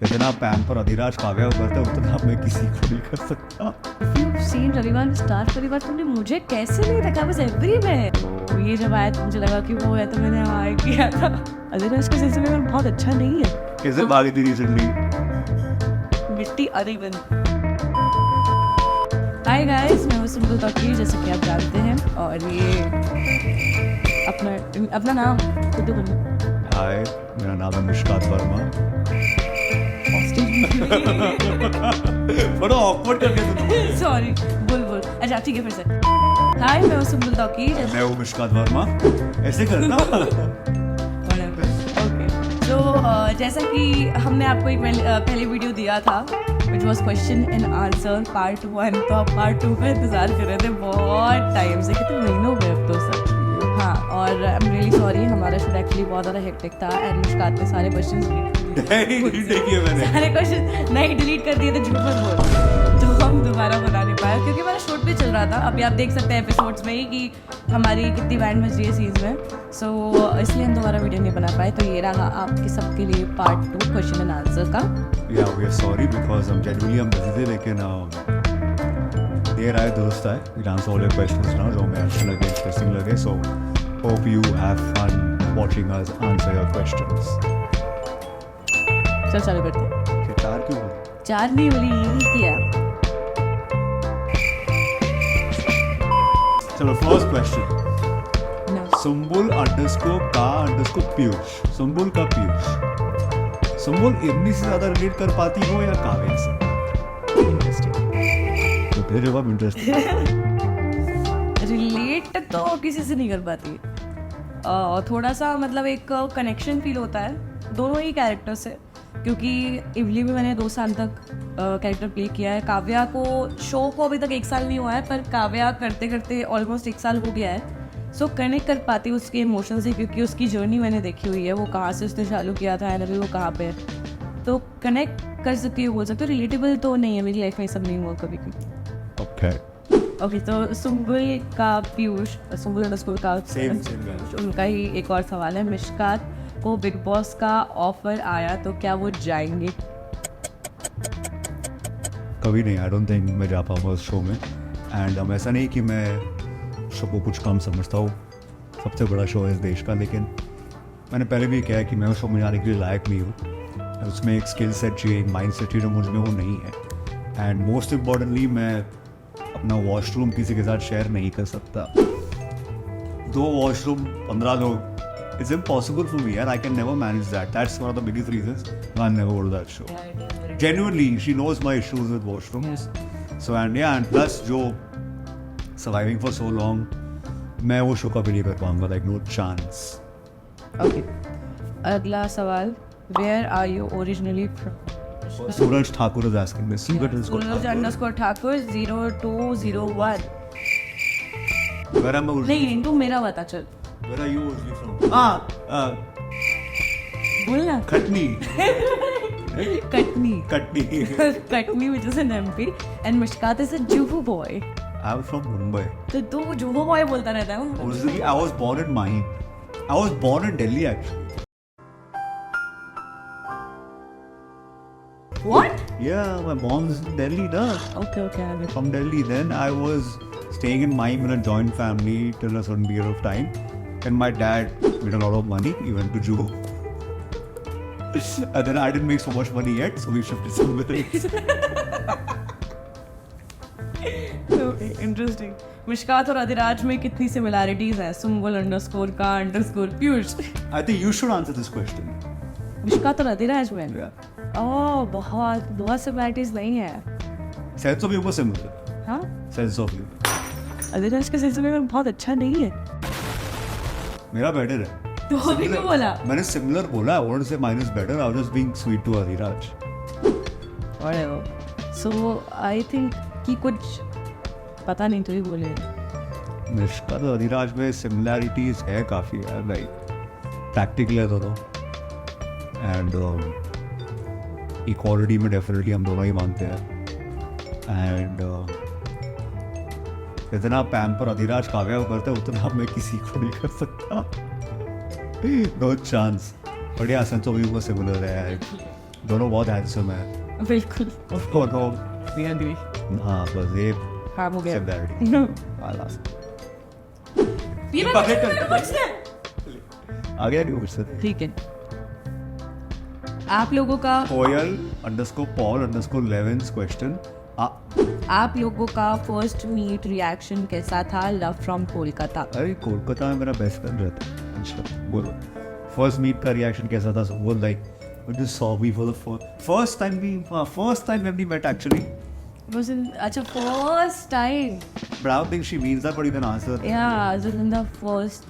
जितना पैम्पर अधिराज काव्या को करता है उतना मैं किसी को नहीं कर सकता। You've seen रविवार स्टार परिवार, तुमने मुझे कैसे नहीं रखा बस एवरी में। तो ये जब आया तो मुझे लगा कि वो है तो मैंने हाई किया था। अधिराज के सिलसिले में बहुत अच्छा नहीं है। कैसे भागी थी रिसेंटली? मिट्टी अरे बन। हाय गाइस, मैं हूँ सुम्बुल तौकीर, जैसे कि आप जानते हैं, और ये अपना नाम खुद बोलना। हाय, मेरा नाम है मिशकात वर्मा। बड़ा ऑकवर्ड करके तुम। सॉरी, बोल अच्छा ठीक है फिर से। हाय, मैं हूँ सुम्बुल तौकीर। मैं हूँ मिशकात वर्मा। ऐसे करना। ओके, तो जैसा कि हमने आपको एक पहले वीडियो दिया था which was question and answer part 1, तो आप पार्ट 2 का इंतज़ार कर रहे थे बहुत टाइम से, कितने महीनों में अब तो सर। हाँ, और आई एम रियली सॉरी, हमारा शूट एक्चुअली बहुत ज़्यादा हेक्टिक था एंड मुश्कात ने सारे क्वेश्चन नहीं डिलीट कर दिए थे, झूठ मत बोल। तो हम दोबारा बना नहीं पाए क्योंकि हमारा शूट भी चल रहा था। अभी आप देख सकते हैं एपिसोड्स में ही कि हमारी कितनी बैंड बज रही है सीन्स में, सो इसलिए हम दोबारा वीडियो नहीं बना पाए। तो ये रहा आपके सबके लिए पार्ट 2 क्वेश्चन एंड आंसर का। Yeah, we are sorry because हम genuinely हम busy थे, लेकिन देर आए दुरुस्त आए। We'll answer all your questions now जो हमें अच्छे लगे, interesting लगे। So hope you have fun watching us answer your questions. चल चालू करते हैं। कि 4 क्यों बोले? 4 नहीं बोली, यही किया। चलो first question. No. Sumbul _ Piyush. Sumbul का पीयूष। सुम्बुल इतनी से ज्यादा रिलेट कर पाती हो या काव्या से? इंटरेस्टिंग। तो फिर जवाब इंटरेस्टिंग। रिलेट तो किसी से नहीं कर पाती। थोड़ा सा मतलब एक कनेक्शन फील होता है दोनों ही कैरेक्टर से, क्योंकि इवली में मैंने 2 साल तक कैरेक्टर प्ले किया है। काव्या को शो को अभी तक 1 साल नहीं हुआ है, पर काव्या करते करते ऑलमोस्ट 1 साल हो गया है। सो कनेक्ट कर पाती हूँ उसके इमोशन से, क्योंकि उसकी जर्नी मैंने देखी हुई है, वो कहाँ से उसने चालू किया था एंड अभी वो कहाँ पे है। तो कनेक्ट कर सकती हूँ, बोल सकते हो। रिलेटेबल तो नहीं है, मेरी लाइफ में सब नहीं हुआ कभी कभी। ओके, तो सुम्बुल का पीयूष, सुम्बुल अंडरस्कोर का उनका ही एक और सवाल है। मिशकात को बिग बॉस का ऑफर आया तो क्या वो जाएंगे? कभी नहीं, आई डोंट थिंक मैं जा पाऊंगा उस शो में। एंड ऐसा नहीं कि मैं शो को कुछ कम समझता हूँ, सबसे बड़ा शो है इस देश का, लेकिन मैंने पहले भी कहा कि मैं उस शो में जाने के लिए लायक नहीं हूँ। उसमें एक स्किल सेट चाहिए, एक माइंड सेट चाहिए जो मुझ में वो नहीं है। एंड मोस्ट इम्पॉर्टेंटली मैं अपना वॉशरूम किसी के साथ शेयर नहीं कर सकता। 2 वॉशरूम 15 लोग, it's impossible for me, and I can never manage that. That's one of the biggest reasons why I never go to that show. Genuinely, she knows my issues with washrooms. So and plus जो surviving for so long, मैं वो show कभी नहीं कर पाऊंगा, like no chance. Okay, अगला सवाल, where are you originally from? Suraj Thakur is asking this. Suraj_Thakur 0201. Where am I? नहीं, तू मेरा बता चल। Where are you originally from? बोल ना। Khatni. Katni. Khatni. which is in MP, and Mishkat is a Juhu boy. I'm from Mumbai. तो तू Juhu boy बोलता रहता है। Originally, I was born in Mahim. I was born in Delhi actually. What? Yeah, my mom's in Delhi, duh. Okay, I get From Delhi. Then I was staying in Mahim in a joint family till a certain period of time. And my dad made a lot of money. He went to Juhu. And then I didn't make so much money yet, so we shifted somewhere else. Okay, interesting. Mishkat और अधिराज में कितनी similarities हैं? Sumbul underscore का underscore Piyush. I think you should answer this question. Mishkat और अधिराज में? Yeah. बहुत similarities नहीं है। Sense of humor similar. हाँ? Sense of humor. अधिराज के सिलसिले में बहुत अच्छा नहीं है। मेरा better है। तो अभी क्यों बोला? मैंने similar बोला. I wouldn't say mine is better. I was just being sweet to Adhiraj. Whatever. So I think कि कुछ पता नहीं, तो ही बोले। मिशकात और अधिराज में सिमिलैरिटीज है काफ़ी यार, लाइक प्रैक्टिकल है दोनों। एंड इक्वालिटी में डेफिनेटली हम दोनों ही मानते हैं। एंड जितना पैम्पर अधिराज काव्या को करता है उतना मैं किसी को नहीं कर सकता। No chance. But yeah sense of humour similar है। दोनों बहुत हैंडसम है। बिल्कुल दोनों we agree. हाँ बस ये हाँ हो गया similarity। No. ये पकड़ कर आ गया नहीं मुझसे। ठीक है आप लोगों का Koyal_Paul_Levins question। आप लोगों का फर्स्ट मीट रिएक्शन कैसा था लव फ्रॉम कोलकाता? अरे कोलकाता में मेरा बेस्ट फ्रेंड रहता है। अच्छा बोलो फर्स्ट मीट का रिएक्शन कैसा था? वो like just saw me for the first time when we met actually। Was in अच्छा first time But I don't think she means that, but you can answer। या इन द फर्स्ट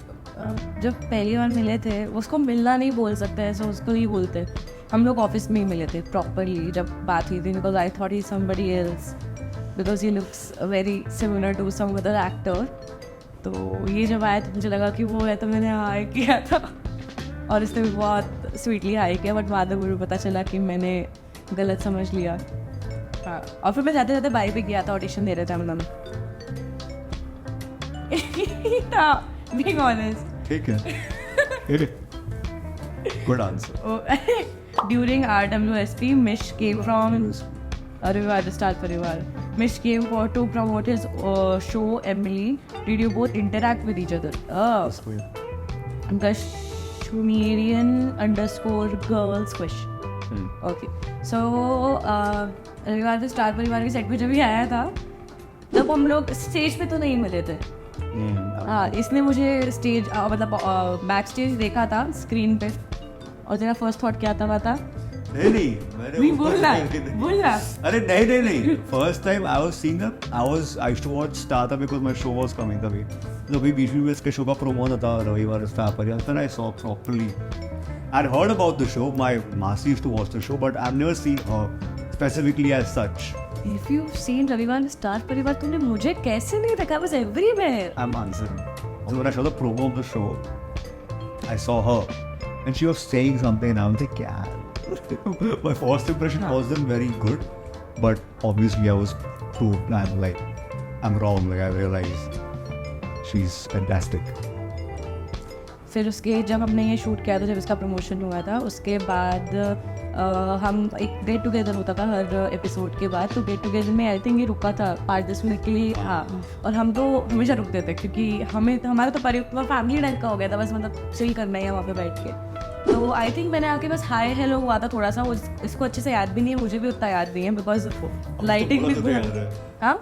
जब पहली बार मिले थे उसको मिलना नहीं बोल सकते ऐसे उसको ही बोलते। हम लोग ऑफिस में ही मिले थे प्रॉपरली जब बात हुई थी because I thought he somebody else because he looks very similar to some other actor. तो ये जब आया तो मुझे लगा कि वो है तो मैंने हाई किया था और इसने भी बहुत स्वीटली हाई किया बट बाद में मुझे पता चला कि मैंने गलत समझ लिया। हाँ और फिर मैं जाते जाते बाई पे गया था ऑडिशन दे रहे थे हम लोग। Being honest. ठीक है good answer. During RWSP, Mish came from Arivar, the Star Parivar. Mish came to promote his show Emily. Did you both interact with each other? Kashmirian_girls question. Okay. So Arivar the Star Parivar के set पे जब भी आया था तब हम लोग stage पे तो नहीं मिले थे। हाँ इसने मुझे स्टेज मतलब बैक स्टेज देखा था स्क्रीन पे। और तेरा फर्स्ट थॉट क्या था पता? नहीं मैंने बोलना अरे नहीं first time I was seeing I used to watch Star था because my show was coming तभी तो भी बीच में इसके शो का प्रोमो था रविवार स्टार पर यार फिर I saw properly I heard about the show my मासी used to watch the show but I have never seen her specifically as such. If you've seen Ravivaar Star Parivaar तूने मुझे कैसे नहीं देखा? was everywhere. I'm answering. So when I saw the promo of the show, I saw her, and she was saying something, and I was like, "Yeah." My first impression wasn't very good, but obviously I was proved. I'm wrong. Like I realized she's fantastic. फिर उसके जब हमने ये shoot किया था जब इसका promotion हुआ था उसके बाद हम एक गेट टुगेदर होता था हर एपिसोड के बाद। तो गेट टुगेदर में आई थिंक ये रुका था 5-10 मिनट के लिए। हाँ और हम तो हमेशा रुकते थे क्योंकि हमें हमारा तो फैमिली टाइप का हो गया था बस मतलब चिल करना ही है वहाँ पे बैठ के। तो आई थिंक मैंने आके बस हाय हेलो हुआ था थोड़ा सा वो इसको अच्छे से याद भी नहीं है मुझे भी उतना याद नहीं है बिकॉज लाइटिंग भी हाँ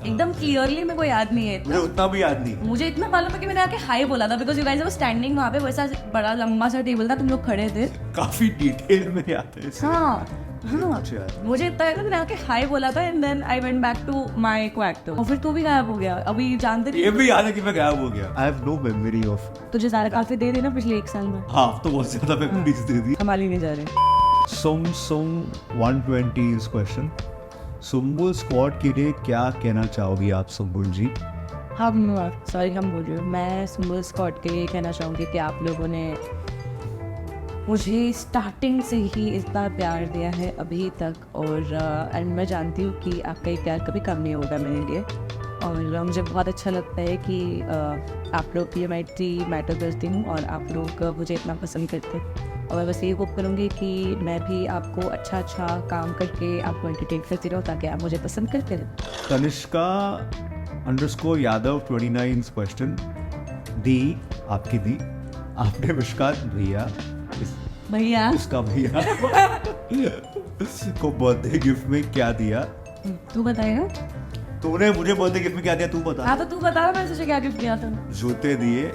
एकदम क्लियरली मेरे को याद नहीं है मुझे उतना भी याद नहीं। मुझे इतना मालूम है कि मैंने आके हाई बोला था because you guys were standing वहाँ पे वैसा बड़ा लंबा सा टेबल था तुम लोग खड़े थे काफी डिटेल में याद है। हाँ मुझे इतना याद है मैंने आके हाई बोला था and then I went back to my co-actor और फिर तू भी गायब हो गया। अभी जानते ये भी याद है कि मैं गायब हो गया। I have no memory of तुझे सारा काफी दे देना पिछले 1 साल में। हाँ तो बहुत ज्यादा मेमोरीज दे दी। हमारी नहीं जा रहे। सुम 120 क्वेश्चन सुम्बुल स्क्वाड के लिए क्या कहना चाहोगी आप सुम्बुल जी? हम बोल रही हूँ मैं सुम्बुल स्क्वाड के लिए कहना चाहूँगी कि आप लोगों ने मुझे स्टार्टिंग से ही इतना प्यार दिया है अभी तक और एंड मैं जानती हूँ कि आपका ये प्यार कभी कम नहीं होगा मेरे लिए। और मुझे बहुत अच्छा लगता है कि आप लोग की मैत्री मैटर करती हूँ और आप लोग मुझे इतना पसंद करते हैं और मैं बस ये होप करूँगी कि मैं भी आपको अच्छा काम करके आपको एंटरटेन करती रहूँ ताकि आप मुझे पसंद करते रहें। तनिष्का _यादव 29 क्वेश्चन दी आपकी दी आपने विश्वास भैया उसका भैया को बर्थडे गिफ्ट में क्या दिया? तू बताएगा? तूने मुझे बर्थडे गिफ्ट में क्या दिया तू बता। हाँ तो तू बता मैं तुझे क्या गिफ्ट दिया था? जूते दिए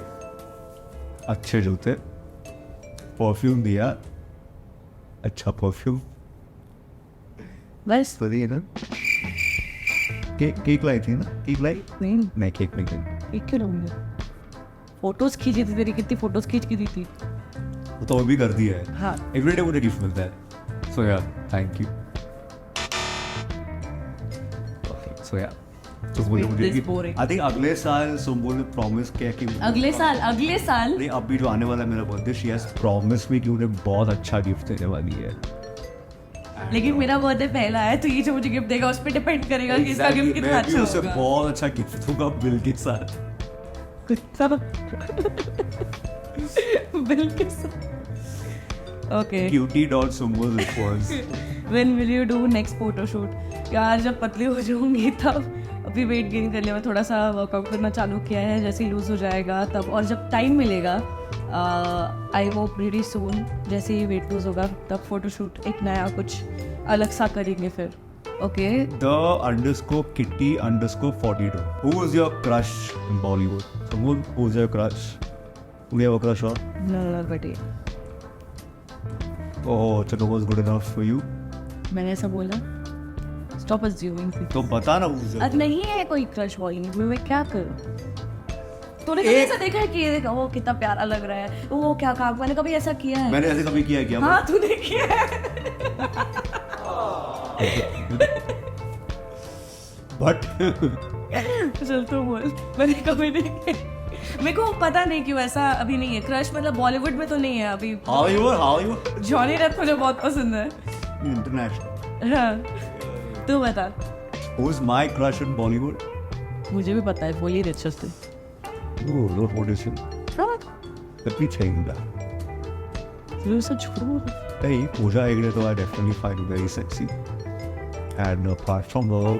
अच्छे जूते परफ्यूम दिया अच्छा परफ्यूम बस दिए ना। केक लाई थी ना? केक लाई नहीं केक नहीं केक क्यों लाऊंगा? फोटोज खींची थी तेरी कितनी फोटोज खींच की दी थी तो वो भी कर दिया है। हाँ एवरीडे मुझे गिफ्ट मिलता है सो यार थैंक यू। सो यार तो मुझे आई थिंक अगले साल सुम्बुल ने प्रॉमिस किया कि अगले साल नहीं अभी जो आने वाला है मेरा birthday she has promise me कि उन्हें बहुत अच्छा गिफ्ट देने वाली है। लेकिन मेरा बर्थडे पहला है तो ये जो मुझे गिफ्ट देगा उस पर डिपेंड करेगा कि इसका गिफ्ट कितना अच्छा होगा। उसे बहुत अच्छा गिफ्ट दूंगा बिल के साथ। बिल के साथ Okay. cutie.sumbul response. When will you do next photo shoot? यार जब पतली हो जाऊंगी तब अभी वेट गेन कर लिया, मैं थोड़ा सा वर्कआउट करना चालू किया है, जैसे ही लूज़ हो जाएगा तब, और जब टाइम मिलेगा आई होप वेरी सून, जैसे ही वेट लूज़ होगा तब फोटो शूट एक नया कुछ अलग सा करेंगे फिर. Okay. the_kitty_42. Who was your crush in Bollywood? Sumbul, who was your crush? Do you have a crush on? No, but Oh, Chalo was good enough for you? मैंने ऐसा बोला? Stop assuming things. तो बता ना who's your अब नहीं है कोई क्रश बॉलीवुड में, मैं क्या करूँ? तूने कभी ऐसा देखा है कि ये देखा वो कितना प्यारा लग रहा है, वो क्या काम, मैंने कभी ऐसा किया है? मैंने ऐसे कभी किया क्या? हाँ तूने किया है. But चल तू बोल. मैंने कभी नहीं किया. मेरे को पता नहीं क्यों ऐसा अभी नहीं है क्रश, मतलब बॉलीवुड में तो नहीं है अभी. Hollywood? जॉनी डेप मुझे बहुत पसंद है. International. हाँ तू बता. Who's my crush in Bollywood? मुझे भी पता है, बोलिए रिचर्ड से. Oh, Lord, what is it? Let me think that. तू सब छोड़ो. Hey, Pooja Hegde, though I definitely find her very sexy. And apart from her,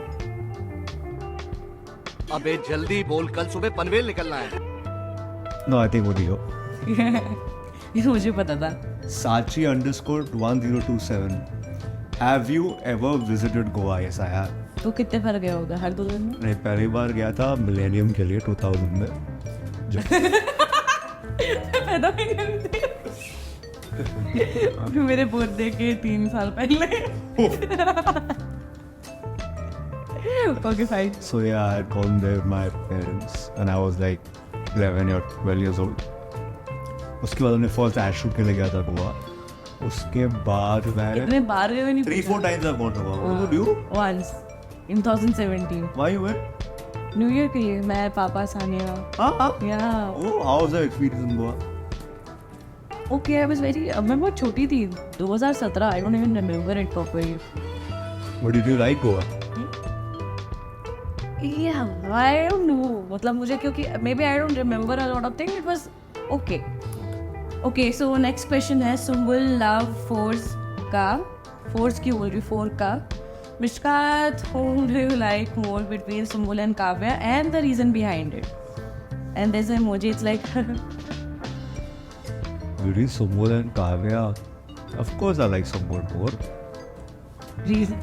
अबे जल्दी बोल, कल सुबह पनवेल निकलना है. no, I think Odiyo. ये मुझे पता था. Sachi_1027. Have you ever visited Goa? Yes, I have. तू कितने बार गया होगा हर 2 दिन में? मैं पहली बार गया था मिलेनियम के लिए 2000 में. पैदा भी नहीं थे. मेरे बर्थडे के 3 साल पहले. Okay, fine. So yeah, I had gone there with my parents and I was like 11 or 12 years old. उसके बाद हमने फर्स्ट एड शूट के लिए गया था गोवा. उसके बाद इतने मैंने बार गए नहीं. 3-4 times I've gone to Goa. What about you? Once in 2017. Why you went? New year के लिए मैं, पापा, सानिया. या Oh, how was the experience in Goa? Okay. I was very, मैं बहुत छोटी थी. 2017. I don't even remember it properly. What did you like Goa? Yeah, I don't know. मतलब मुझे क्योंकि maybe I don't remember a lot of things. It was okay. Okay, so next question है Sumbul love force का. Force क्यों बोल रही? 4 का. Mishkat, whom do you like more between Sumbul and Kavya and the reason behind it? And there's an emoji. It's like Really, Sumbul and Kavya. Of course, I like Sumbul more. reason.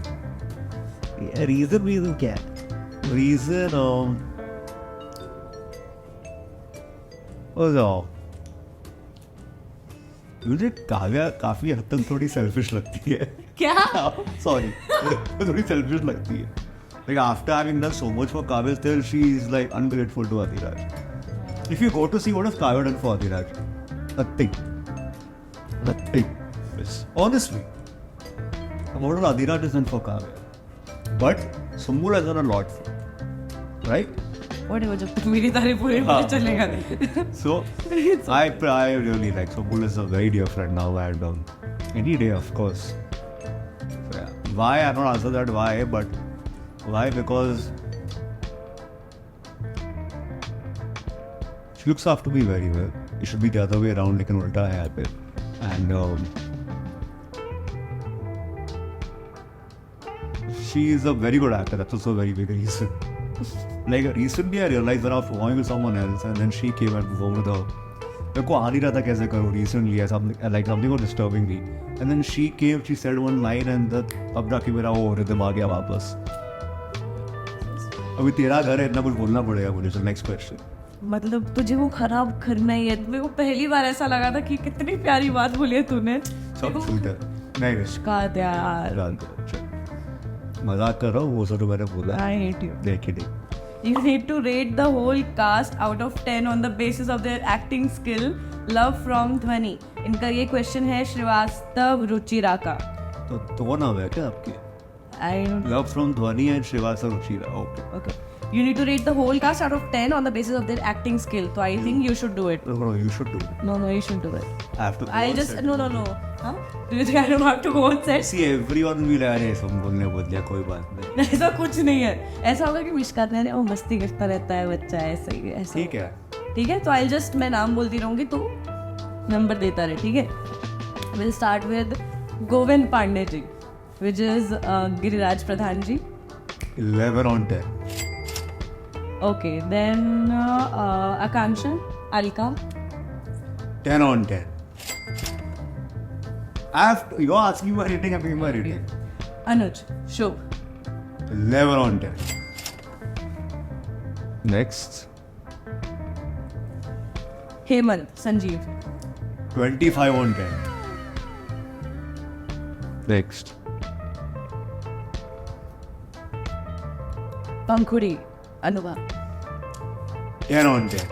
Yeah, reason क्या है? Reason मुझे काव्या काफी हद तक थोड़ी selfish लगती है. क्या? Sorry, थोड़ी सेल्फिश लगती है. Like after having done so much for Kavya, still she is like ungrateful to Adhiraj. If you go to see what has Kavya done for Adhiraj, nothing. Yes. Honestly, what has Adhiraj has done for Kavya? But Sumbul has done a lot for her. Right? Whatever. जब तक मेरी तारीफ पूरी मुझे चलेगा. So, I really like Sumbul is a very dear friend now and any day, of course. So, yeah. Why? I don't answer that why, but why? Because she looks after me very well. It should be the other way around, लेकिन उल्टा है यहाँ पे. And she is a very good actor. That's also a very big reason. Like recently I realized that I was performing with someone else and then she came and performed with her. मेरे को आ नहीं रहा था कैसे करूँ recently something was disturbing me. And then she came, she said one line and अब जाके मेरा वो rhythm आ गया वापस. अभी तेरा घर है, इतना कुछ बोलना पड़ेगा मुझे. So next question. मतलब तुझे वो खराब करना ही है. मेरे को पहली बार ऐसा लगा था कि कितनी प्यारी बात बोली है तूने. सब छूट है. नहीं का यार. मजाक कर रहा हूँ, वो सब तो मैंने बोला. I hate you. देखिए नहीं. You need to rate the whole cast out of 10 on the basis of their acting skill. Love from Dhwani. इनका ये क्वेश्चन है श्रीवास्तव रुचिरा का. तो 2 नाम है क्या आपके? I don't. Love from Dhwani and Shrivastava Ruchira. Okay. Okay. You need to rate the whole cast out of 10 on the basis of their acting skill. So I think you should do it. No, you should do it. No, you shouldn't do it. I have to. I'll just no. Huh? Do you think I don't have to go on set? See, everyone will अरे सुम्बुल ने बोल दिया, कोई बात नहीं. ऐसा कुछ नहीं है. ऐसा होगा कि मिशकात ने वो मस्ती करता रहता है बच्चा, ऐसा ही ऐसा. ठीक है. ठीक है, तो I'll just मैं नाम बोलती रहूँगी, तू नंबर देता रहे. ठीक है. We'll start with Govind Pandey ji, which is Giriraj Pradhan ji. 11 on 10. Okay, then Akanksha, Alka. 10 on 10. You're asking my rating, I'm giving my rating. Anuj, Shubh. 11 on 10. Next. Hemant, Sanjeev. 25 on 10. Next. Pankhuri, Anubha. 10 on 10.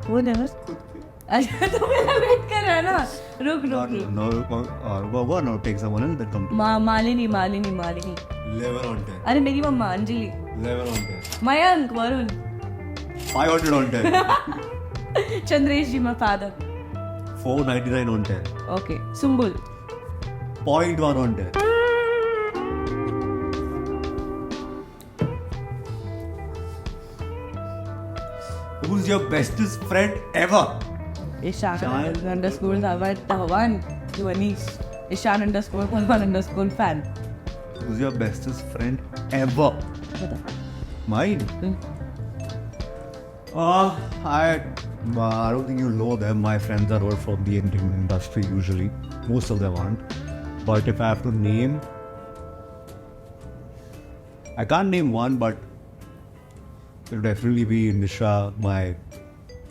वो never अच्छा तो मेरा wait कर रहा है ना रुक No, take someone else that come to Malini 11 on 10. अरे मेरी मम्मा Anjali 11 on 10. Mayank Varun 500 on 10. Chandresh ji my father 499 on 10. okay Sumbul 0.1 on 10. Who's your bestest friend ever? Ishan underscore Dhawan Manish Ishan underscore Palwan underscore fan Who's your bestest friend ever? Mine? I don't think you know them. My friends are all from the entertainment industry usually. Most of them aren't. But if I have to name, I can't name one, but it will definitely be Nisha, my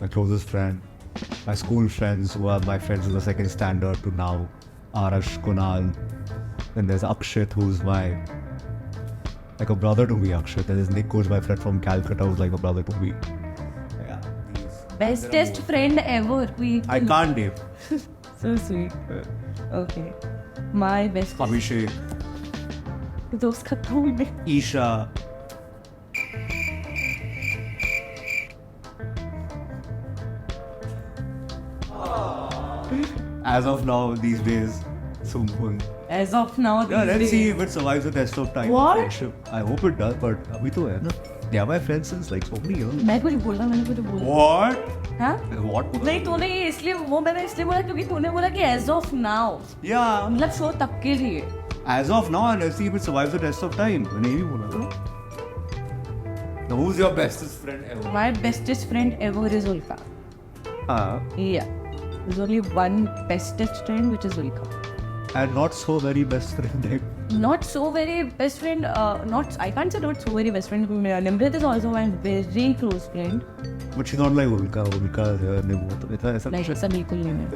closest friend. My school friends who are my friends in the second standard to now. Arash, Kunal. Then there's Akshit, who's like a brother to me, Akshit. There's Nick, who's my friend from Calcutta, who's like a brother to me. Yeah. bestest friend ever I can't name. so sweet okay my best Abhishek, दोस्त खत्म हुई नहीं Isha. As of now, these days, Sumpun. as of now Yeah, these let's days. see if it survives the test of time. What? Friendship. I hope it does, but abhi to hai na. They are my friends since like so many years. मैं कुछ बोला मैंने कुछ बोला What? हाँ What? नहीं तूने ये इसलिए वो मैंने इसलिए बोला क्योंकि तूने बोला कि as of now Yeah. मतलब शो तक के लिए As of now, and let's see if it survives the test of time. मैंने ये भी बोला था. Now, who's your bestest friend ever? my bestest friend ever is Ulka yeah there's only one bestest friend which is Ulka And not so very best friend. not so very best friend not I can't say not so very best friend Nimrit is also my very close friend But she's not like Ulka. Ulka ने वो तो ऐसा ऐसा like ऐसा बिल्कुल नहीं है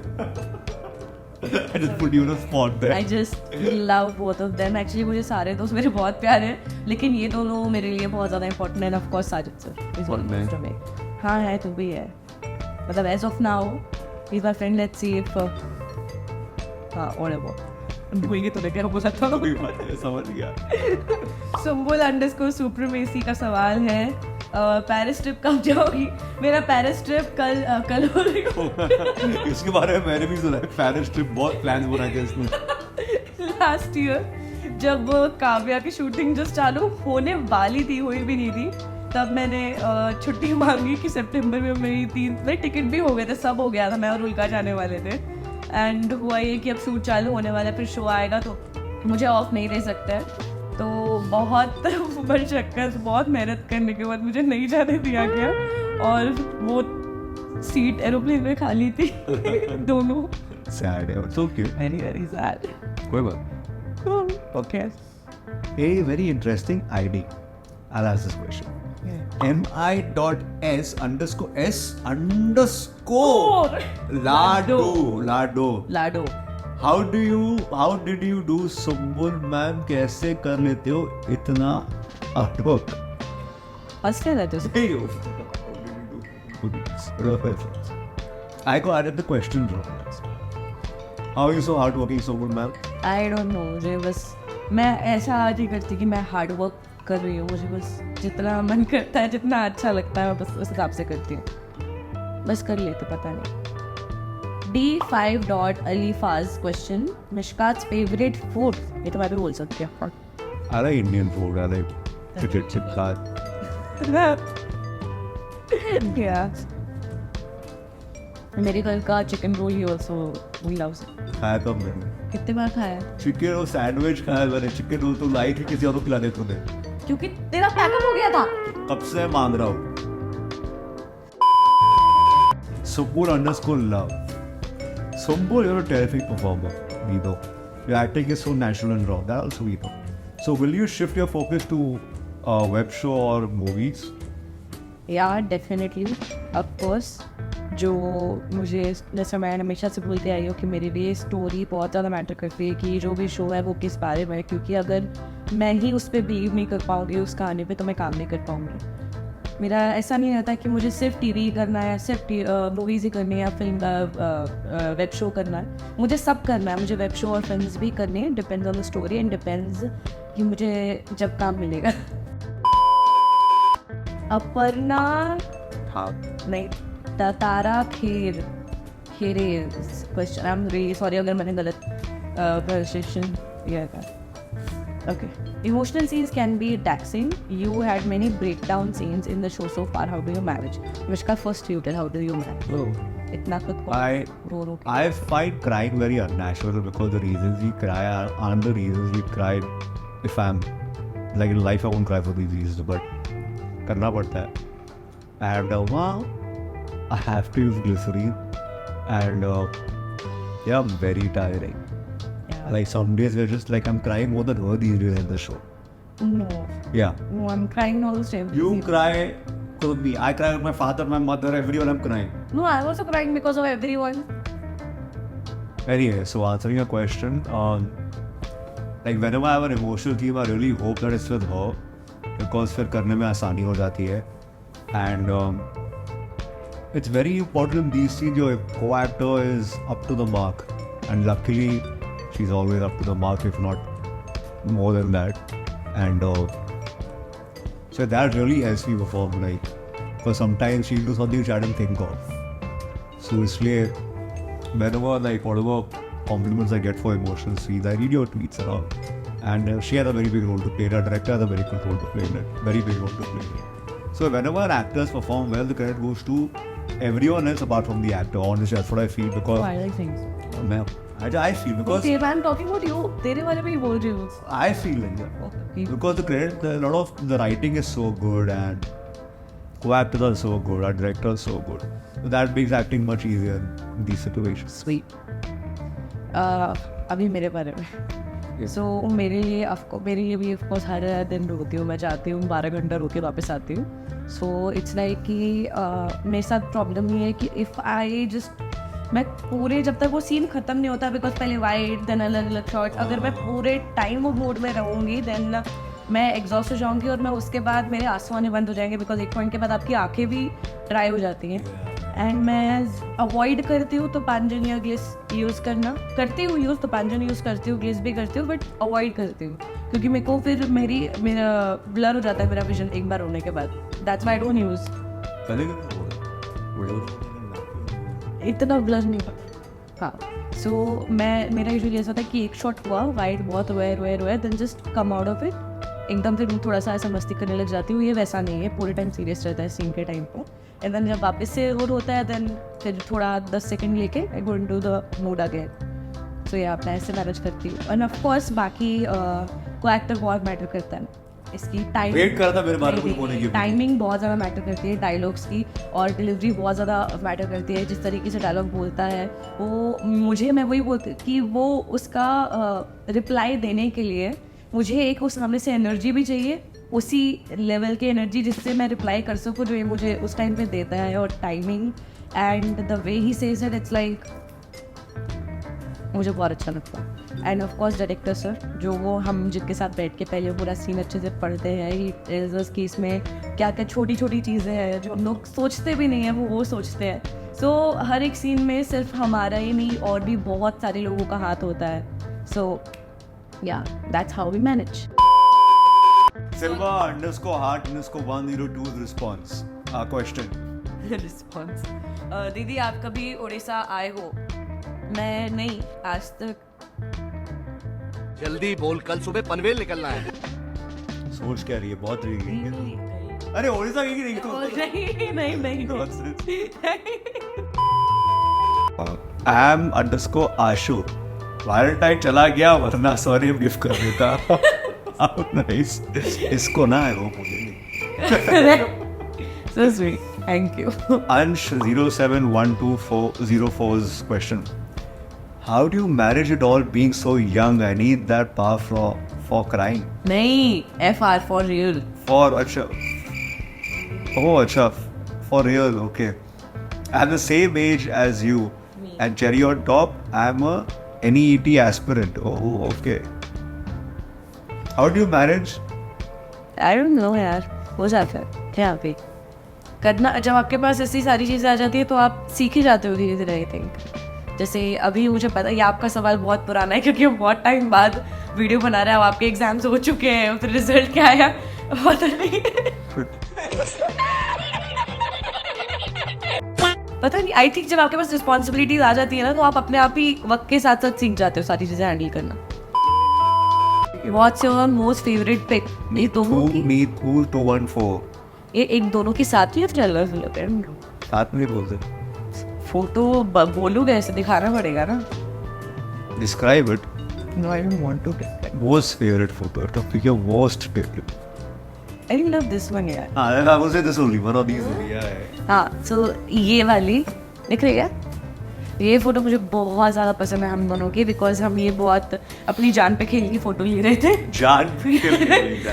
I just put you on the spot there. I just love both of them actually मुझे सारे दोस्त मेरे बहुत प्यारे हैं लेकिन ये दोनों मेरे लिए बहुत ज़्यादा important है of course Sajid sir is one मैं? to me हाँ है तो भी है मतलब as of now he's my friend let's see if हाँ whatever भूल तो क्या बोला था कोई बात नहीं, समझ गया. सुम्बुल अंडरस्कोर सुप्रीमेसी का सवाल है पेरिस ट्रिप कब जाओगी मेरा पेरिस ट्रिप कल हो रही हो इसके बारे में मैंने भी सुना है. पेरिस ट्रिप बहुत प्लान बनाए थे इसने. लास्ट ईयर जब काव्या की शूटिंग जस्ट चालू होने वाली थी हुई भी नहीं थी तब मैंने छुट्टी मांगी कि सितंबर में मेरी 3 टिकट भी हो गए थे सब हो गया था मैं और उल्का जाने वाले थे एंड हुआ ये कि अब शूट चालू होने वाला है फिर शो आएगा तो मुझे ऑफ नहीं रह सकता है तो बहुत बड़ी चक्कर बहुत मेहनत करने के बाद मुझे नहीं जाने दिया गया और वो सीट एरोप्लेन में खाली थी दोनों Sad है. So cute. Very very sad कोई बात. Okay A very interesting ID. I'll ask this question. mi.s_s_lado. Lado How did you do Sumbul ma'am? कैसे कर लेते हो इतना artwork? फर्स्ट है that is I got added the question wrong. How are you so hardworking, Sumbul ma'am? I don't know मुझे बस मैं ऐसा आज ही करती कि मैं हार्ड वर्क कर रही हूँ मुझे बस जितना मन करता है जितना अच्छा लगता है मैं बस उस हिसाब से करती हूँ बस कर लेते पता नहीं D5.alifaz क्वेश्चन मिशकात's फेवरेट फूड ये तो मैं भी बोल सकती हूँ I like Indian food. I like chit-chat. yeah मेरे घर का चिकन रोल ही ऑल्सो वी लव्स इट। खाया कब मैंने कितने बार खाया है? चिकन और सैंडविच खाया मैंने। चिकन रोल तो लाई थी किसी और को खिलाने तूने, क्योंकि तेरा पैकअप हो गया था। कब से मांग रहा हूँ। Subur_love. Subur, you're a terrific performer, we know. Your acting is so natural and raw, that also we know. So will you shift your focus to web show or movies? या definitely of course. जो मुझे जैसे मैं हमेशा से बोलती आई हूँ कि मेरे लिए स्टोरी बहुत ज़्यादा मैटर करती है कि जो भी शो है वो किस बारे में है, क्योंकि अगर मैं ही उस पर बिलीव नहीं कर पाऊँगी उस कहानी पे तो मैं काम नहीं कर पाऊँगी। मेरा ऐसा नहीं रहता कि मुझे सिर्फ टीवी करना है, सिर्फ मूवीज़ ही करनी है या फिल्म वेब शो करना है। मुझे सब करना है, मुझे वेब शो और फिल्म्स भी करनी है। Depends on the story and depends कि मुझे जब काम मिलेगा। अपर्णा हाँ नहीं, तारा खेरे question. I am really sorry अगर मैंने गलत प्रोनाउंसिएशन किया था। Okay. Emotional scenes can be taxing. You had many breakdown scenes in the show so far. How do you manage? Vishka, first you tell, how do you manage? Oh. इतना खुद को रो के। I find crying very unnatural because the reasons we cry aren't the reasons we cry. If I'm like in life, I won't cry for these reasons, but करना पड़ता है। And I have to use glycerine, and yeah, very tiring. Like some days we're just like I'm crying more than her these days in the show. No. Yeah. No, I'm crying all the time. You cry for me. I cry with my father, my mother, everyone I'm crying. No, I'm also crying because of everyone. Anyway, so answering your question, like whenever I have an emotional theme, I really hope that it's with her because फिर करने में आसानी हो जाती है. And it's very important in these scenes your co-actor is up to the mark, and luckily she's always up to the mark, if not more than that. And so that really helps me perform, like, because sometimes she'll do something which I didn't think of. So इसलिए whenever, like, whatever compliments I get for emotional scenes, I read your tweets and all. And she has a very big role to play. The director has a very good role to play in it. Very big role to play in it. So whenever actors perform well, the credit goes to everyone else apart from the actor. Honestly, that's what I feel because Why like things? I feel because I'm talking about you. तेरे बारे में ही बोल रही हूँ। I feel like that. Okay. Because a lot of the writing is so good and co-actors are so good, our director is so good. So that makes acting much easier in these situations. Sweet. अभी मेरे बारे में। So मेरे लिए भी of course हर दिन रोती हूँ। मैं जाती हूँ 12 घंटा रो के वापस आती हूँ। So it's like कि मेरे साथ प्रॉब्लम ये है कि if I just मैं पूरे जब तक वो सीन ख़त्म नहीं होता बिकॉज पहले वाइड देन अलग अलग शॉट, अगर मैं पूरे टाइम वो मोड में रहूँगी देन मैं एग्जॉस्ट हो जाऊँगी और मैं उसके बाद मेरे आंसू आने बंद हो जाएंगे बिकॉज एक पॉइंट के बाद आपकी आंखें भी ड्राई हो जाती हैं। एंड मैं अवॉइड करती हूँ तो पांजन या ग्लिस यूज़ करती हूँ यूज़ तो पांजन यूज़ करती हूँ, ग्लिस भी करती हूँ, बट अवॉइड करती हूँ क्योंकि मेरे को फिर मेरा ब्लर हो जाता है मेरा विजन एक बार होने के बाद। That's why I don't use. इतना ब्लर नहीं होता। हाँ, सो मेरा यूजुअली ऐसा था कि एक शॉट हुआ वाइड बहुत रोए then just come out of it, एकदम से थोड़ा सा ऐसा मस्ती करने लग जाती हूँ। ये वैसा नहीं है, पूरे टाइम सीरियस रहता है सीन के टाइम पे। एंड देन जब वापस से रोड होता है देन फिर थोड़ा 10 सेकेंड लेके I go into the mood again. So ये अपना ऐसे मैनेज करती हूँ। एंड ऑफ कोर्स बाकी को एक्टर बहुत मैटर करता है, इसकी वेट कर रहा था मेरे बारे में कुछ बोलने की। टाइमिंग बहुत ज़्यादा मैटर करती है डायलॉग्स की, और डिलीवरी बहुत ज़्यादा मैटर करती है। जिस तरीके से डायलॉग बोलता है वो मैं वही बोलती कि वो उसका रिप्लाई देने के लिए मुझे एक उस सामने से एनर्जी भी चाहिए, उसी लेवल की एनर्जी जिससे मैं रिप्लाई कर सकूँ जो ये मुझे उस टाइम पे देता है। और timing and the way he says it, it's like मुझे बहुत अच्छा लगता है। End of course director sir, जो वो हम जिनके साथ बैठ के पहले पूरा सीन अच्छे से पढ़ते हैं कि इसमें क्या क्या छोटी छोटी चीज़ें हैं जो हम लोग सोचते भी नहीं हैं वो सोचते हैं। सो हर एक सीन में सिर्फ हमारा ही नहीं और भी बहुत सारे लोगों का हाथ होता है। So yeah that's how we manage. Silva_heart_102 response. Question. Response, दीदी आप कभी उड़ीसा आए हो? मैं नहीं, आज तक। जल्दी बोल, कल सुबह पनवेल निकलना है। सोच क्या रही है, बहुत रही है। अरे ओडिशा की नहीं तो नहीं Nonsense. am_आशु वैलेंटाइन चला गया वरना सॉरी गिफ्ट कर देता नाइस इसको ना है वो मुझे So sweet. Thank you. Ansh 0712404's question. How do you manage it all being so young? I need that power for crying. नहीं, FR for real. For acha. Oh acha. For real, okay. I'm the same age as you. And cherry on top, I'm a NEET aspirant. Oh, okay. How do you manage? I don't know यार, हो जाता है यहाँ पे करना। जब आपके पास ऐसी सारी चीज़ें आ जाती है तो आप सीख ही जाते हो धीरे धीरे। आई थिंक जैसे अभी मुझे पता है, ये आपका सवाल बहुत पुराना है क्योंकि हम बहुत टाइम बाद वीडियो बना रहे हैं। अब आपके एग्जाम्स हो चुके हैं, फिर रिजल्ट क्या आया पता नहीं पता नहीं। आई थिंक जब आपके पास रिस्पॉन्सिबिलिटीज आ जाती है ना, तो आप अपने आप ही वक्त के साथ साथ सीख जाते हो सारी चीज़ें हैंडल करना। What's your most favorite pic? ये दोनों की Me 214. ये एक दोनों की साथ ही चल रहा है। साथ में बोलते फोटो बोलूँगा, ऐसे दिखाना पड़ेगा ना। Describe it. No, I don't want to. Most favorite photo. Topic your worst favorite. I love this one यार। I will say this only. One of these only. Yeah. हाँ, so ये वाली दिख रही है। ये फोटो मुझे बहुत ज़्यादा पसंद है हम दोनों की, बिकॉज हम ये बहुत अपनी जान पे खेल की फोटो ले रहे थे। जान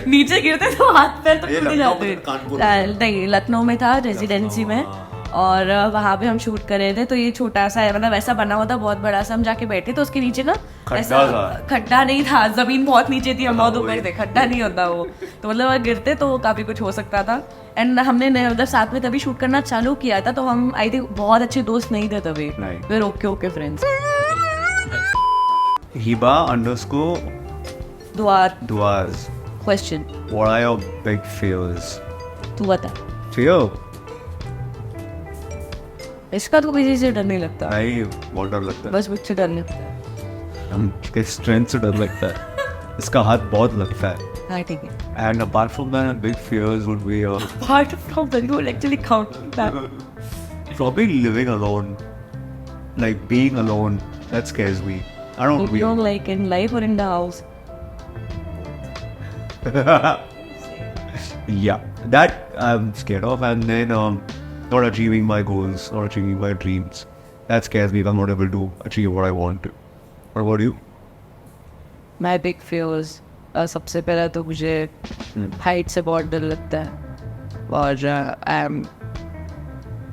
नीचे गिरते तो हाथ पैर तो ये टूट लखनऊ जाते। में कानपुर में। नहीं, लखनऊ में था, रेजिडेंसी में, और वहाँ पे हम शूट कर रहे थे। तो ये छोटा सा है, मतलब ऐसा बना हुआ था बहुत बड़ा सा। हम जाके बैठे तो उसके नीचे ना ऐसा खड्डा नहीं था, जमीन बहुत नीचे थी, हम बहुत ऊपर थे, खड्डा नहीं होता वो। तो मतलब गिरते तो काफ़ी कुछ हो सकता था। एंड हमने मतलब साथ में तभी शूट करना चालू किया था, तो हम आई थिंक बहुत अच्छे दोस्त नहीं थे तभी। फिर okay friends. Hiba _ Duars. Question What are your big fears? तू बता। Fear? इसका तो किसी से डर नहीं लगता, नहीं, बहुत डर लगता है। बस मुझसे डर लगता है। इसके स्ट्रेंथ से डर लगता है। इसका हाथ बहुत लगता है। हाँ ठीक है। And apart from that, big fears would be Apart from that, you will actually count that. probably living alone, like being alone. That scares me. I don't. You don't like in life or in the house? Yeah, that I'm scared of, and then not achieving my goals, not achieving my dreams. That scares me if I'm not able to achieve what I want to. What about you? My big fears, सबसे पहला तो मुझे height से बहुत डर लगता है, और आई एम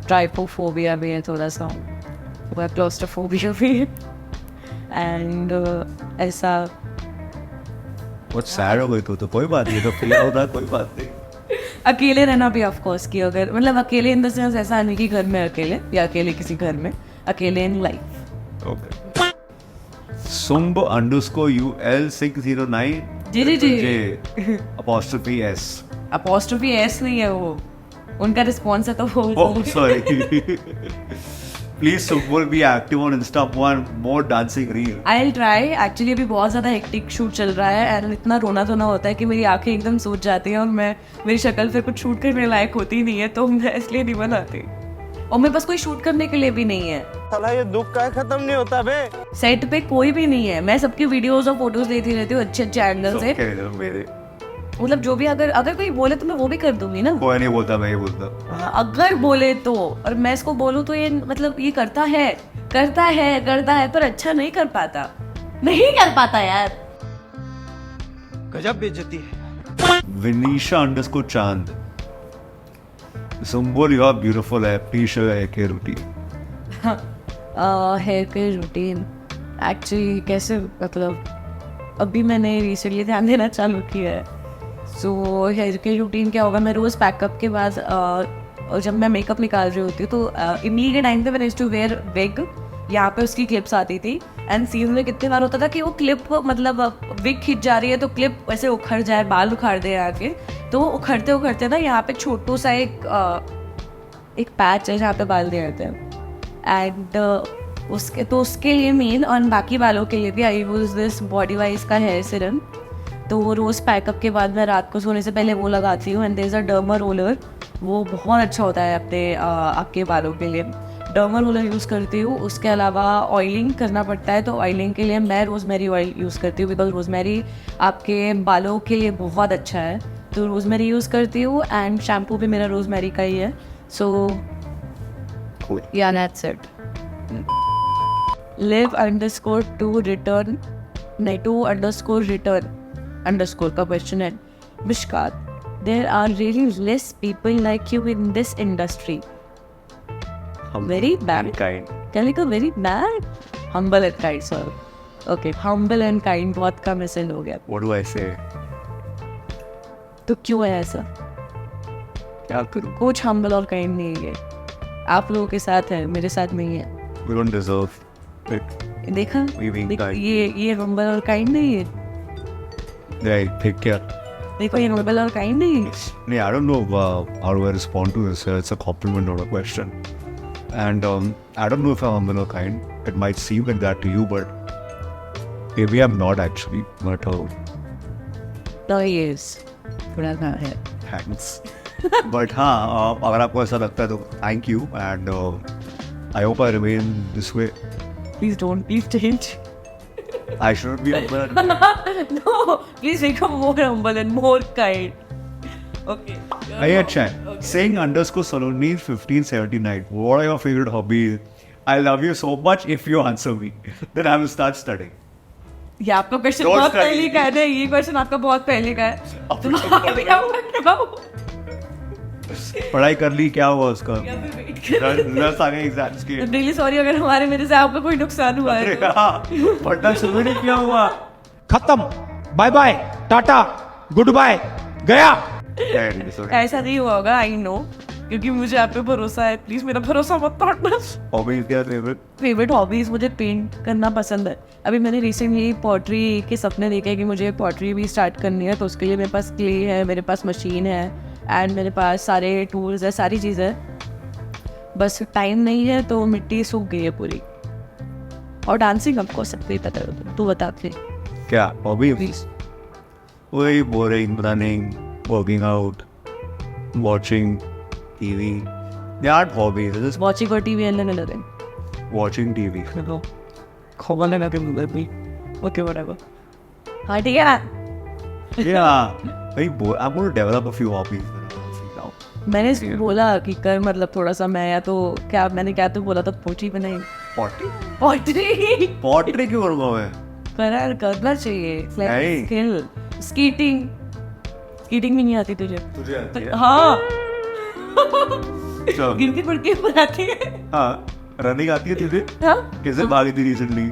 ट्राइपोफोबिया भी है थोड़ा सा, वो क्लोस्ट्रोफोबिया भी है। एंड ऐसा बहुत सैड हो गई तो कोई बात नहीं, तो फील होता है, कोई बात नहीं। अकेले रहना भी ऑफ कोर्स की, अगर मतलब अकेले इन द सेंस ऐसा नहीं कि घर में अकेले या अकेले किसी घर में, अकेले in life. Okay. Sumb _ UL609 जी apostrophe S. अपॉस्ट्रोफी एस नहीं है वो, उनका रिस्पॉन्स है तो वो। Oh, sorry. Please, Sumbul, be active on Insta. One more dancing reel. I'll try. Actually अभी बहुत ज़्यादा हेक्टिक शूट चल रहा है, एंड इतना रोना धोना होता है कि मेरी आंखें एकदम सूज जाती हैं, और मेरी शक्ल फिर कुछ शूट करने लायक होती नहीं है, तो मैं इसलिए नहीं बनाती। और मेरे पास कोई शूट करने के लिए भी नहीं है। साला ये दुख का खत्म नहीं होता बे। सेट पे कोई भी नहीं है, मैं सबकी वीडियोस और फोटोज देती रहती हूँ अच्छे अच्छे एंगल से। मेरे मतलब जो भी अगर कोई बोले तो मैं वो भी कर दूंगी ना। कोई नहीं बोलता, मैं ही बोलता। अगर बोले तो, और मैं इसको बोलूँ तो ये मतलब ये करता है पर अच्छा नहीं कर पाता यार। गजब बेइज्जती है। Vinisha _ Chand. Sumbul, you are beautiful. Please share your hair routine. Hair care routine actually कैसे, मतलब अभी मैंने रिसेंटली ध्यान देना चालू किया है। सो हेयर केयर रूटीन क्या होगा, मैं रोज़ पैकअप के बाद और जब मैं मेकअप निकाल रही होती हूँ तो इमली के टाइम पे मैंने टू वेयर विग, यहाँ पे उसकी क्लिप्स आती थी। एंड सीजन में कितनी बार होता था कि वो क्लिप मतलब विग खिंच जा रही है तो क्लिप ऐसे उखड़ जाए, बाल उखाड़ दे आके, तो उखड़ते ना यहाँ पे छोटू सा एक पैच है जहाँ पे बाल दे जाते हैं। एंड उसके लिए मेन और बाकी बालों के लिए भी आई यूज दिस बॉडी वाइज का हेयर सीरम। तो वो रोज़ पैकअप के बाद मैं रात को सोने से पहले वो लगाती हूँ। And there is a derma roller, वो बहुत अच्छा होता है अपने आपके बालों के लिए। डर्मर रोलर यूज़ करती हूँ। उसके अलावा ऑयलिंग करना पड़ता है, तो ऑयलिंग के लिए मैं रोज़मेरी ऑयल यूज़ करती हूँ, बिकॉज रोज़मेरी आपके बालों के लिए बहुत अच्छा है, तो रोज़मेरी यूज़ करती हूँ। एंड शैम्पू भी मेरा रोज़मेरी का ही है। So yeah that's it. live_to_return नहीं, to_return_ का क्वेश्चन है। Mishkat, there are really less people like you in this industry. Very bad. Kind. Can I go very bad? Humble and kind, sir. Okay, humble and kind बहुत कम ऐसे लोग हैं। What do I say? तो क्यों है ऐसा? क्या करूँ? कुछ humble और kind नहीं है। आप लोगों के साथ है, मेरे साथ नहीं है। We don't deserve it. देखा? We being kind. ये humble और kind नहीं है। Right, फिर क्या? देखो ये humble और kind नहीं है। I don't know how do I respond to this. It's a compliment, not a question. And I don't know if I'm humble or kind. It might seem like that to you, but maybe I'm not actually. But No, he is. थोड़ा ना है। thanks. But हाँ, अगर आपको ऐसा लगता है तो thank you, and I hope I remain this way. Please change. I shouldn't be humble. No, please become more humble and more kind. Okay. Hey, अच्छा है. Saying _ Saloni 1579. What are your favorite hobbies? I love you so much. If you answer me, then I will start studying. ये आपका question Don't बहुत study. पहले का है। ये question आपका बहुत पहले का है। तुम अभी पढ़ाई कर ली, क्या हुआ उसका? रस आ गए एग्जाम्स के। रियली सॉरी अगर हमारे मेरे से आपका कोई नुकसान हुआ है अरे तो। हाँ, पढ़ना शुरू नहीं किया हुआ। खत्म, bye bye, ta-ta, goodbye, गया। ऐसा नहीं हुआ होगा, आई नो, क्योंकि मुझे आप पे भरोसा है। प्लीज मेरा भरोसा मत तोड़ना। हॉबीज क्या फेवरेट? फेवरेट हॉबीज मुझे पेंट करना पसंद है। अभी मैंने रिसेंटली पॉटरी के सपने देखे कि मुझे पॉटरी भी स्टार्ट करनी है, तो उसके लिए मेरे पास क्ले है, मेरे पास मशीन है, एंड मेरे पास सारे टूल्स है, सारी चीज़ें है। बस टाइम नहीं है, तो मिट्टी सूख गई है पूरी। और डांसिंग आपको सबको ही पता है, तू बता फिर। क्या हॉबी? प्लीज। वही boring, running, working out, watching TV. They aren't hobbies. They're just watching और TV and then watching TV. खबर लगा के ओके व्हाटएवर। हाँ ठीक है ना। Yeah. I'm going to develop a few hobbies now. मैंने बोला कि कर, मतलब थोड़ा सा मैं, या तो क्या मैंने क्या तो बोला था, पोट्री बनाई। Pottery? पोट्री Pottery क्यों करूँगा मैं? करना चाहिए। नहीं। स्किल। स्कीटिंग भी नहीं आती तुझे? तुझे आती है? हाँ। चलो। गिनती पढ़ के बनाती है। हाँ, रनिंग आती है तुझे? हाँ? कैसे भागी थी रिसेंटली?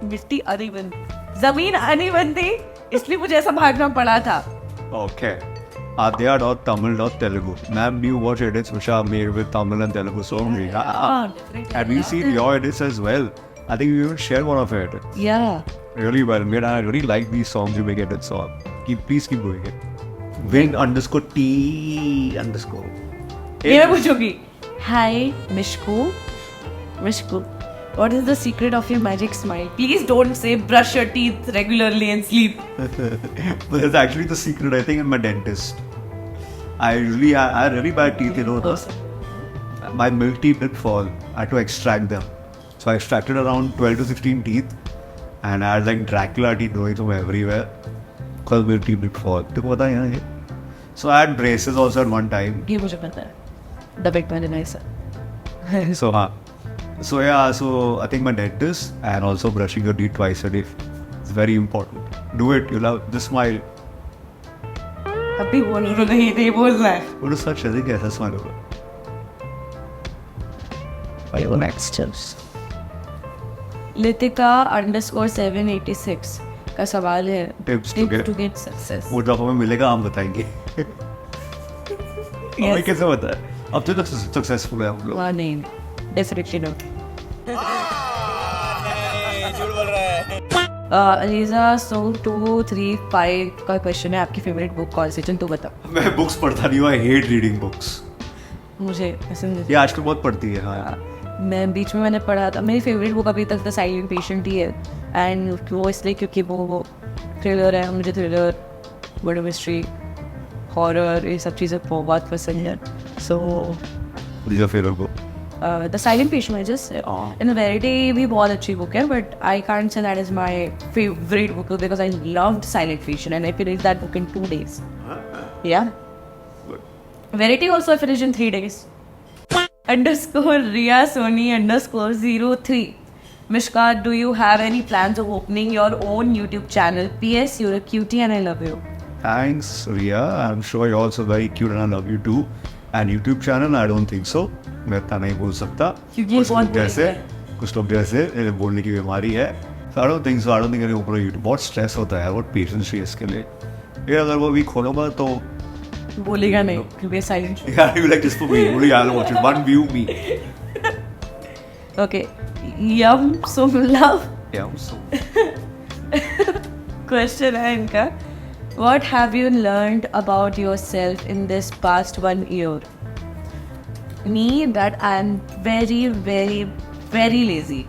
मिट्टी नहीं बनती, जमीन नहीं बनती, इसलिए मुझे ऐसा भागना पड़ा था। Okay. Adya.Tamil.Telugu. Ma'am, do you watch edits which are made with Tamil and Telugu songs? Have you seen your edits as well? I think you even share one of it. Yeah. Really well made. I really like these songs you make edits on. Please keep doing it. Win_T_. ये मैं पूछूंगी। Hi, Mishku. What is the secret of your magic smile? Please don't say brush your teeth regularly and sleep. But that's actually the secret, I think, in my dentist. I had really bad teeth, you know. My milk teeth did fall. I had to extract them. So I extracted around 12 to 16 teeth. And I had like Dracula teeth growing from everywhere. Because milk teeth did fall. तुमको पता है ये? So I had braces also at one time. ये मुझे पता है। Debate मैंने नहीं sir. So I think my dentist and also brushing your teeth twice a day. It's very important. Do it. You'll have the smile. अभी बोल रहा नहीं बोलना है। What is such a thing? कैसा smile होगा? Next लितिका _786 का सवाल है। Tips to get success. वो जब हमें मिलेगा हम बताएंगे। हमें कैसे पता है? अब तो सक्सेसफुल है हम लोग। वहाँ नहीं, डेफिनेटली नो। अलीजा सो 235 का क्वेश्चन है, आपकी फेवरेट बुक कौन सी? तू बता। मैं बुक्स पढ़ता नहीं हूँ। I hate reading books. मुझे ये आजकल बहुत पढ़ती है। हाँ। मैं बीच में मैंने पढ़ा था, मेरी फेवरेट बुक अभी तक द साइलेंट पेशेंट ही है। एंड वो इसलिए क्योंकि वो थ्रिलर है, मुझे थ्रिलर, मर्डर मिस्ट्री, हॉरर, ये सब चीज़ें बहुत पसंद है। सो Your favorite book? The silent patient I just in verity भी बहुत अच्छी बुक है, but I can't say that is my favourite book because I loved silent patient and I finished that book in 2 days. Yeah. Verity also I finished in 3 days. _Ria Soni _03. Mishka, do you have any plans of opening your own YouTube channel? PS, you're a cutie and I love you. Thanks, Ria. I'm sure you're also very cute and I love you too. And YouTube channel, I don't think so. मैं इतना नहीं बोल सकता. क्योंकि ये बहुत कुछ लोग जैसे बोलने की बीमारी है. So I don't think so. I don't think मेरे ऊपर YouTube बहुत स्ट्रेस होता है, बहुत पेशेंस चाहिए इसके लिए. ये अगर वो भी खोलूँगा तो बोलेगा नहीं क्योंकि silent. Yeah, you like this for me. Only I'll watch it. One view me. Okay. Yum so love. Yeah, so. Question है इनका. What have you learned about yourself in this past 1 year? Me, that I am very, very, very lazy.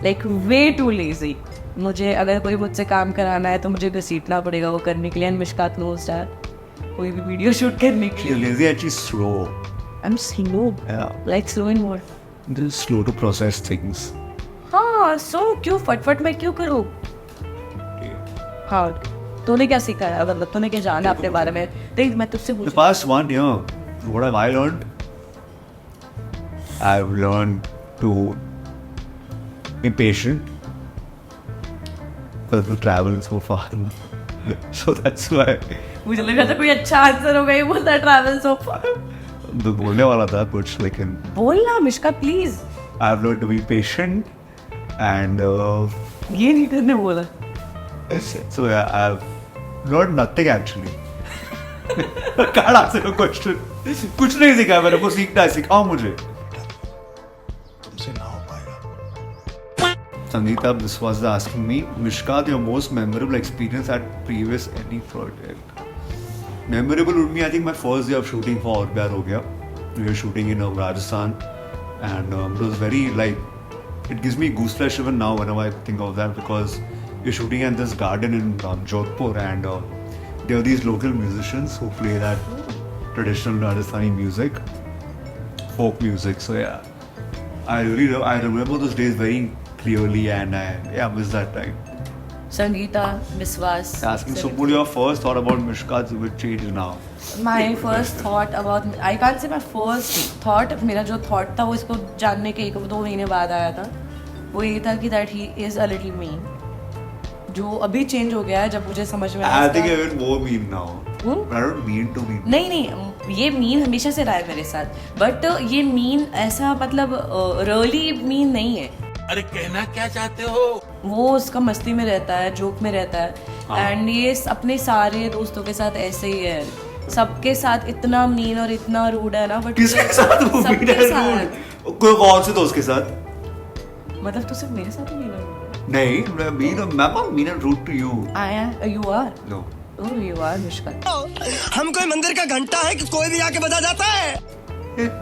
Like way too lazy. मुझे अगर कोई मुझसे काम कराना है तो मुझे घसीटना पड़ेगा वो करने के लिए. And Mishkat knows that. कोई भी वीडियो शूट करने के You're लिए. lazy and she's slow. I'm slow. Yeah. Like slow in what? Just slow to process things. हाँ, so क्यों फटफट मैं क्यों करूँ? हाँ, तूने क्या सीखा है? मतलब तूने क्या जाना अपने बारे में? देख मैं तुझसे The पूछ. past 1 year, what have I learned? I've learned to be patient. Because to travel so far. So that's why. मुझे लगा था कोई अच्छा आंसर होगा ये बोलता ट्रैवल सो फार. तो बोलने वाला था कुछ लेकिन. बोलना Mishka please. I've learned to be patient and ये नहीं करने बोला. so yeah, I've learned nothing actually. Can't answer your question. कुछ नहीं सीखा मैंने, को सीखना है, सिखाओ मुझे. Sangeeta Biswas is asking me, Mishkat, your most memorable experience at previous any project? Memorable would be, I think, my first day of shooting for Aur Pyar Ho Gaya. We were shooting in Rajasthan, and it was very it gives me goosebumps even now whenever I think of that, because we're shooting in this garden in Jodhpur, and there are these local musicians who play that traditional Rajasthani music, folk music. So yeah, I remember those days very clearly, and I miss that time. Sangeeta Biswas Asking, so what your first thought about Mishkat will change now? My first thought about, I can't say my first thought, मेरा जो thought था वो इसको जानने के 1-2 महीने बाद आया था. वो ये था कि that he is a little mean, जो अभी चेंज हो गया है जब मुझे समझ में आया. I think even more mean now. I don't mean to be. नहीं ये मीन हमेशा से रहा है मेरे साथ, बट ये मीन ऐसा मतलब रियली मीन नहीं है. अरे कहना क्या चाहते हो? वो उसका मस्ती में रहता है, जोक में रहता है, एंड ये अपने सारे दोस्तों के साथ ऐसे ही है. सबके साथ इतना मीन और इतना रूड है ना. बट किसके साथ वो mean है rude? कोई कौन से दोस्त के साथ? मतलब तू सिर्फ मेरे साथ ही मीन है? नहीं, मैं mean and rude to you. You are. No. Oh, you are Mishkat. हम कोई मंदिर का घंटा है कि कोई भी आके बजा जाता है?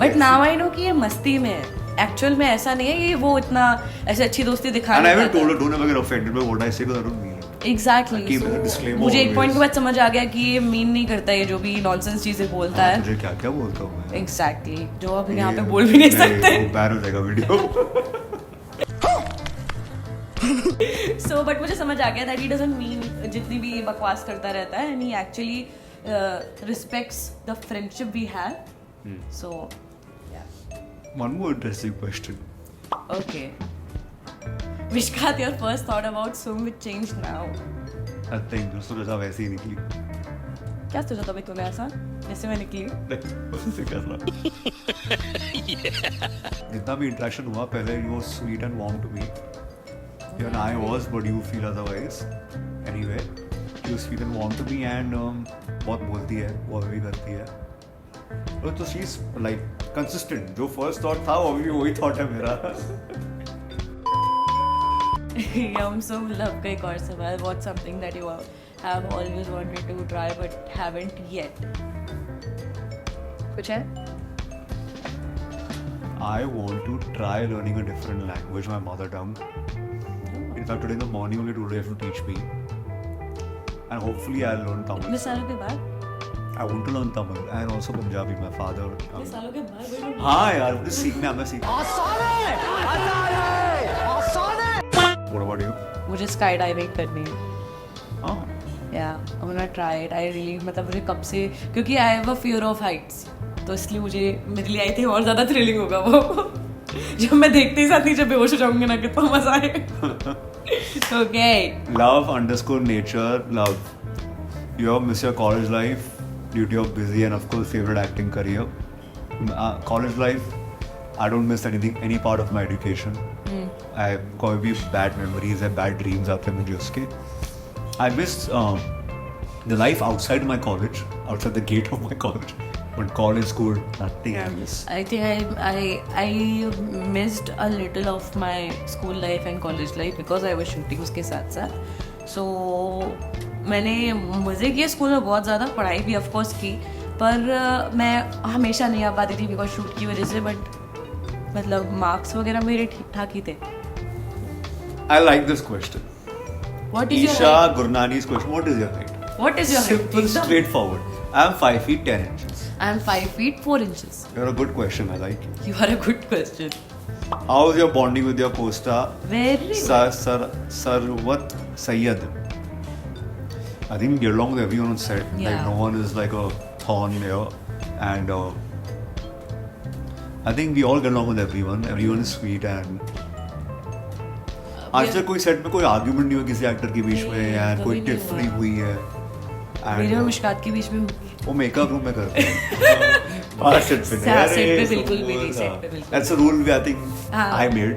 बट नाउ आई नो कि ये मस्ती में है. एक्चुअल में ऐसा नहीं है. ये वो इतना ऐसे अच्छी दोस्ती And दिखाने I even told her, don't ever get offended by what I say, because I don't mean it. Exactly. Keep a disclaimer मुझे एक always. पॉइंट के बाद समझ आ गया कि ये मीन नहीं करता, ये जो भी नॉनसेंस चीजें बोलता है. तुझे क्या क्या बोलता हूँ मैं? एग्जैक्टली जो अब यहाँ पे बोल भी नहीं सकते. बैन हो जाएगा वीडियो. सो बट मुझे समझ आ गया दैट ही डजंट मीन जितनी भी ये बकवास करता रहता है, and he actually respects the friendship we have. So One more interesting question. Okay Mishkat, your first thought about Zoom will change now. I think दोस्तों जैसा वैसे ही निकली. क्या सोचा था भाई तूने ऐसा जैसे मैं निकली? उससे कैसा? जितना भी इंटरेक्शन हुआ पहले, you were sweet and warm to me. Even I was, but you feel otherwise. Anyway, you were sweet and warm to me, and बहुत बोलती है, वो भी करती है. तो she's like consistent. जो first thought था वो भी वही thought है मेरा. Yum Sum Love का एक और सवाल. What's something that you have always wanted to try but haven't yet? कुछ है? I want to try learning a different language, my mother tongue. In fact, today in the morning only today have to teach me, and hopefully I'll learn इतने Tamil. सालों के बाद? I want to learn Tamil and also Punjabi. My father. सालों के बाद हाँ यार मुझे सीखना है मैं सीख. What about you? मुझे स्काई डाइविंग करनी है. Oh. Yeah, I'm gonna try it. I really मतलब मुझे कब से क्योंकि I have a fear of heights तो इसलिए मुझे मेरे लिए आई थी और ज़्यादा थ्रिलिंग होगा वो जब मैं देखते ही साथ नीचे बेहोश हो जाऊंगी ना कितना मजा आएगा. Okay. Love_nature love. You have miss your college life due to your busy and of course favorite acting career. College life, I don't miss any part of my education. I कोई भी bad memories and bad dreams आते हैं मुझे उसके. I miss the life outside my college, outside the gate of my college. But college, school, nothing I miss. I think I missed a little of my school life and college life because I was shooting उसके साथ साथ. So मैंने मज़े किए school में बहुत ज़्यादा, पढ़ाई भी ऑफ कोर्स की, पर मैं हमेशा नहीं आ पाती थी बिकॉज शूट की वजह से. बट मतलब मार्क्स वगैरह मेरे ठीक ठाक ही थे. I like this question. What is your Isha height? Gurnani's question. What is your height? What is your height? Simple, एकदम. straightforward. I am 5 feet 10 inches. I am 5 feet 4 inches. You're a good question. I like it. You are a good question. How is your bonding with your co-star? Very Sarwat Sayyed. I think we get along with everyone on set. Like Yeah. no one is like a thorn here, and I think we all get along with everyone. Everyone is sweet and. आज तक कोई set में कोई argument नहीं हुआ किसी actor के बीच में नहीं, या कभी कोई नहीं टिफ हुआ। नहीं हुई है. मेरे और And, मुश्कात के बीच में होगी. वो मेकअप रूम में करते हैं. बाहर सेट पे नहीं. हाँ, अरे, set पे सब बिल्कुल भी नहीं, वो, set पे बिल्कुल. That's a rule we I think हाँ. I made.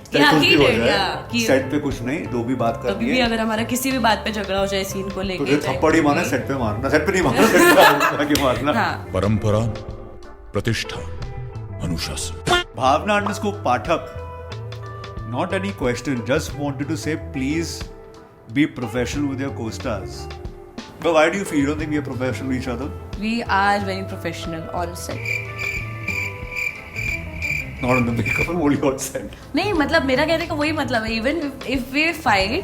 Yeah, चाहे कुछ he भी हो did, जाए, yeah, he- सेट पे कुछ नहीं, जो भी बात कभी करनी भी है अगर हमारा किसी भी बात पे झगड़ा हो जाए सीन को लेके तुझे चाहे थप्पड़ ही कुछ मारना भी। सेट पे मारना. सेट पे नहीं मारना, सेट पे आके मारना. हाँ. परंपरा, प्रतिष्ठा, अनुशासन. भावना _ पाठक. Not any question, just wanted to say please be professional with your co-stars. But why do you feel? You don't think we are professional with each other? We are very professional on set. Not on the makeup, only on set. नहीं मतलब मेरा कहने का वही मतलब है. Even if we fight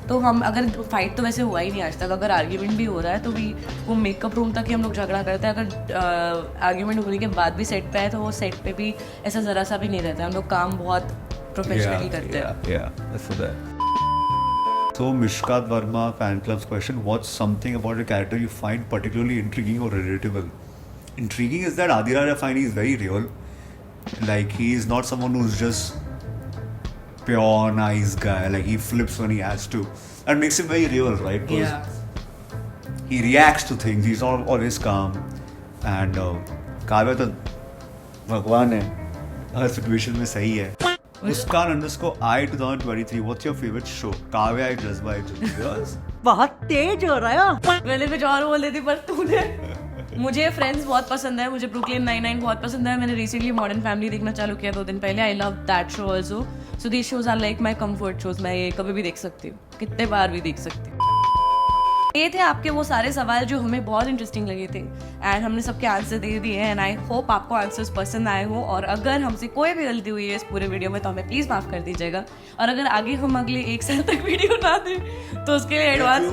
तो हम अगर फाइट तो वैसे हुआ ही नहीं आज तक. अगर आर्ग्यूमेंट भी हो रहा है तो भी वो मेकअप रूम तक ही हम लोग झगड़ा करते हैं. अगर आर्ग्यूमेंट होने के बाद भी सेट पे है तो वो सेट पे भी ऐसा ज़रा सा भी नहीं रहता है. हम लोग काम बहुत प्रोफेशनली करते हैं. Yeah, that's for that. So Mishkat Verma fan club's question: what's something about a character you find particularly intriguing or relatable? Intriguing is that Adiraj I find he's very real. Like he is not someone who's just pure nice guy. Like he flips when he has to. That makes him very real, right? 'Cause he reacts to things. He's not always calm. And Kavya तो भगवान है. हर situation में सही है. Muskan _I 2023. What's your favorite show? Kavya I Jazba I Jazba. बहुत तेज हो रहा है. मैंने कुछ और बोल रही थी पर तूने. मुझे फ्रेंड्स बहुत पसंद है. मुझे ब्रुकलिन 99 बहुत पसंद है. मैंने रिसेंटली मॉडर्न फैमिली देखना चालू किया 2 दिन पहले. I love that show also. So these shows are like my comfort shows. मैं ये कभी भी देख सकती हूँ, कितने बार भी देख सकती हूँ. ये थे आपके वो सारे सवाल जो हमें बहुत इंटरेस्टिंग लगे थे एंड हमने सबके आंसर दे दिए हैं. एंड आई होप आपको आंसर्स पसंद आए हो. और अगर हमसे कोई भी गलती हुई है इस पूरे वीडियो में तो हमें प्लीज़ माफ़ कर दीजिएगा. और अगर आगे हम अगले 1 साल तक वीडियो ना दें तो उसके लिए एडवांस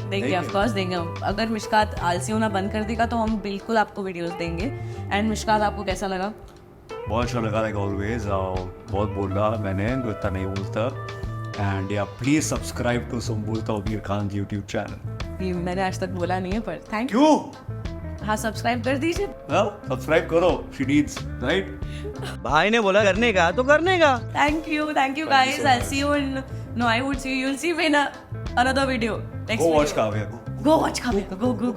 देंगे. ऑफकोर्स देंगे हम. अगर मिशकात आलसी होना बंद कर देगा तो हम बिल्कुल आपको वीडियोस देंगे. एंड मिशकात आपको कैसा लगा? बहुत अच्छा लगा like always. बहुत बोला मैंने, इतना नहीं बोलता. And yeah, please subscribe to Sumbulta Obir Khan's YouTube channel. ये मैंने आज तक बोला नहीं है पर थैंक यू. क्यों? हाँ सब्सक्राइब कर दीजिए. सब्सक्राइब करो. She needs, right? भाई ने बोला करने का तो करने का. Thank you guys. I'll see you in. No, I would see you. You'll see me in another video. Next Go video. watch Kavya. Go. Go watch Kavya. Go.